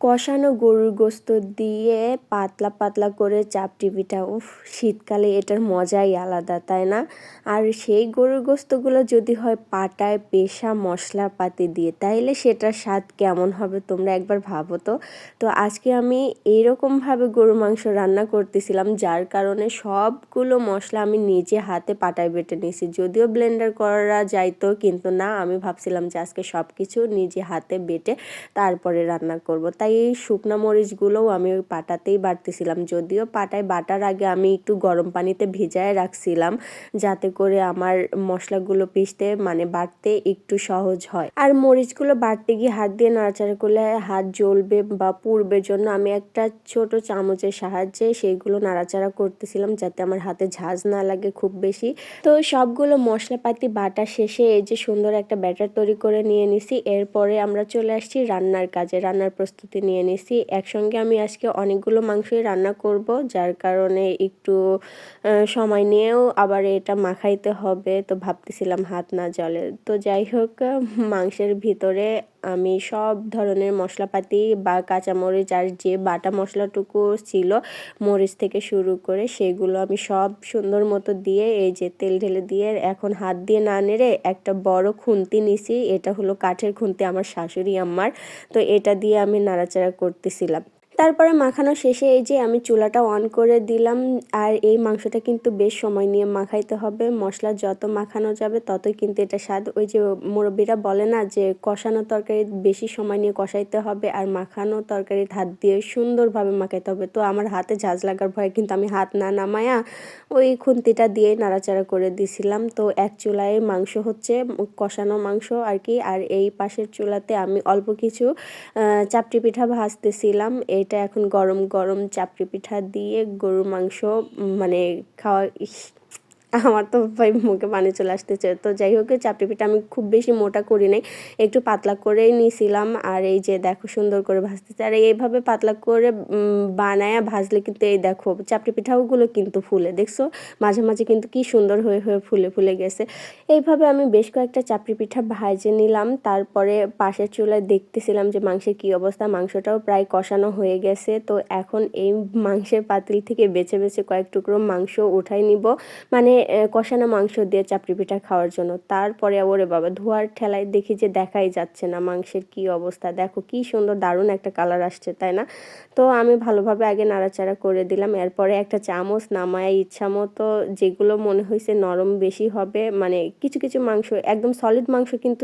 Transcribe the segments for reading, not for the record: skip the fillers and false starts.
কষানো গরুর গোস্ত দিয়ে পাতলা পাতলা করে চাপটি পিঠা, উফ, শীতকালে এটার মজাই আলাদা, তাই না? আর সেই গরুর গোস্তগুলো যদি হয় পাটায় পেশা মশলাপাতি দিয়ে, তাইলে সেটার স্বাদ কেমন হবে তোমরা একবার ভাবো তো। তো আজকে আমি এইরকমভাবে গরুর মাংস রান্না করতেছিলাম, যার কারণে সবগুলো মশলা আমি নিজে হাতে পাটায় বেটে নিয়েছি। যদিও ব্লেন্ডার করা যাইতো, কিন্তু না, আমি ভাবছিলাম যে আজকে সব কিছু নিজে হাতে বেটে তারপরে রান্না করব। তাই এই শুকনা মরিচগুলোও আমি ওই পাটাতেই বাটতেছিলাম। যদিও পাটায় বাটার আগে আমি একটু গরম পানিতে ভিজায় রাখছিলাম, যাতে করে আমার মশলাগুলো পিষতে বাটতে একটু সহজ হয়। আর মরিচগুলো বাটতে গিয়ে হাত দিয়ে নাড়াচাড়া করলে হাত জ্বলবে বা পুড়বে জন্য আমি একটা ছোট চামচের সাহায্যে সেইগুলো নাড়াচাড়া করতেছিলাম, যাতে আমার হাতে ঝাঁজ না লাগে খুব বেশি। তো সবগুলো মশলাপাতি বাটা শেষে এই যে সুন্দর একটা ব্যাটার তৈরি করে নিয়ে নিছি। এরপরে আমরা চলে আসছি রান্নার কাজে, রান্নার প্রস্তুতি নিয়ে নিছি। একসঙ্গে আমি আজকে অনেকগুলো মাংসই রান্না করব, যার কারণে একটু সময় নিয়েও আবার এটা মাখাইতে হবে। তো ভাবতেছিলাম হাত না জ্বলে। তো যাই হোক, মাংসের ভিতরে আমি সব ধরনের মশলাপাতি বা কাঁচামরিচ আর যে বাটা মশলাটুকু ছিল, মরিচ থেকে শুরু করে, সেগুলো আমি সব সুন্দর মতো দিয়ে এই যে তেল ঢেলে দিয়ে এখন হাত দিয়ে না নেড়ে একটা বড় খুন্তি নিছি। এটা হলো কাঠের খুন্তি, আমার শাশুড়ি আম্মার। তো এটা দিয়ে আমি নাড়াচাড়া করতেছিলাম। তারপরে মাখানো শেষে এই যে আমি চুলাটা অন করে দিলাম। আর এই মাংসটা কিন্তু বেশ সময় নিয়ে মাখাইতে হবে। মশলা যত মাখানো যাবে ততই কিন্তু এটা স্বাদ। ওই যে মুরব্বীরা বলে না যে কষানো তরকারি বেশি সময় নিয়ে কষাইতে হবে, আর মাখানো তরকারি হাত দিয়ে সুন্দরভাবে মাখাইতে হবে। তো আমার হাতে ঝাঁজ লাগার ভয়ে কিন্তু আমি হাত না নামায়া ওই খুন্তিটা দিয়ে নাড়াচাড়া করে দিছিলাম। তো এক চুলায় মাংস হচ্ছে, কষানো মাংস আর কি, আর এই পাশের চুলাতে আমি অল্প কিছু চাপটি পিঠা ভাজতেছিলাম। এটা এখন গরম গরম চাপটি পিঠা দিয়ে গরুর মাংস খাওয়া, আমার তো ভাই মুখে পানি চলে আসতেছে। তো যাই হোক, চাপটি পিঠা আমি খুব বেশি মোটা করি নাই, একটু পাতলা করেই নিয়েছিলাম। আর এই যে দেখো সুন্দর করে ভাজতেছে। আর এইভাবে পাতলা করে বানায়া ভাজলে কিন্তু এই দেখো চাপটি পিঠাগুলো কিন্তু ফুলে, দেখছো মাঝে মাঝে কিন্তু কি সুন্দর হয়ে হয়ে ফুলে ফুলে গেছে। এইভাবে আমি বেশ কয়েকটা চাপটি পিঠা ভাজে নিলাম। তারপরে পাশের চুলায় দেখতেছিলাম যে মাংসের কি অবস্থা। মাংসটাও প্রায় কষানো হয়ে গেছে। তো এখন এই মাংসের পাতিল থেকে বেছে বেছে কয়েক টুকরো মাংস উঠাই নিব, কষানো মাংস দিয়ে চাপড়ি পিঠা খাওয়ার জন্য। তারপরে ওরে বাবা, ধোয়ার ঠেলায় দেখি যে দেখাই যাচ্ছে না মাংসের কি অবস্থা। দেখো কি সুন্দর দারুণ একটা কালার আসছে, তাই না? তো আমি ভালোভাবে আগে নাড়াচাড়া করে দিলাম। এরপরে একটা চামচ নামায় ইচ্ছা মতো, যেগুলো মনে হয়েছে নরম বেশি হবে, কিছু কিছু মাংস একদম সলিড মাংস কিন্তু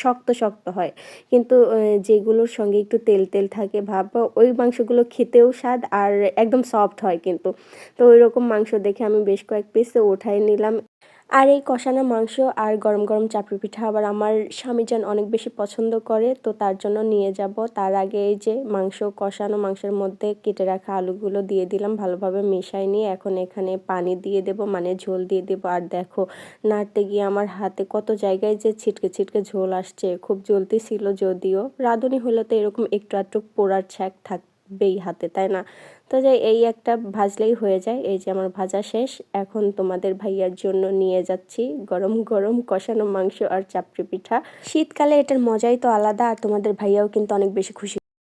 শক্ত শক্ত হয়, কিন্তু যেগুলোর সঙ্গে একটু তেল তেল থাকে ভাব, ওই মাংসগুলো খেতেও স্বাদ আর একদম সফট হয় কিন্তু। তো ওই রকম মাংস দেখে আমি বেশ কয়েক পিস উঠাই নিলাম। আর এই কষানো মাংস আর গরম গরম চাপড়ি পিঠা আবার আমার স্বামীজান অনেক বেশি পছন্দ করে, তো তার জন্য নিয়ে যাব। তার আগে এই যে কষানো মাংসের মধ্যে কেটে রাখা আলুগুলো দিয়ে দিলাম, ভালোভাবে মিশাই নিয়ে এখন এখানে পানি দিয়ে দেব, ঝোল দিয়ে দেব। আর দেখো নাড়তে গিয়ে আমার হাতে কত জায়গায় যে ছিটকে ছিটকে ঝোল আসছে, খুব জ্বলতি ছিল। যদিও রাঁধুনি হলে তো এরকম একটু আধটু পোড়ার ছ্যাঁক থাকবেই হাতে, তাই না? তো যাই, এই একটা ভাজলেই হয়ে যায়। এই যে আমার ভাজা শেষ। এখন তোমাদের ভাইয়ার জন্য নিয়ে যাচ্ছি গরম গরম কষানো মাংস আর চাপড়ি পিঠা। শীতকালে এটার মজাই তো আলাদা, আর তোমাদের ভাইয়াও কিন্তু অনেক বেশি খুশি।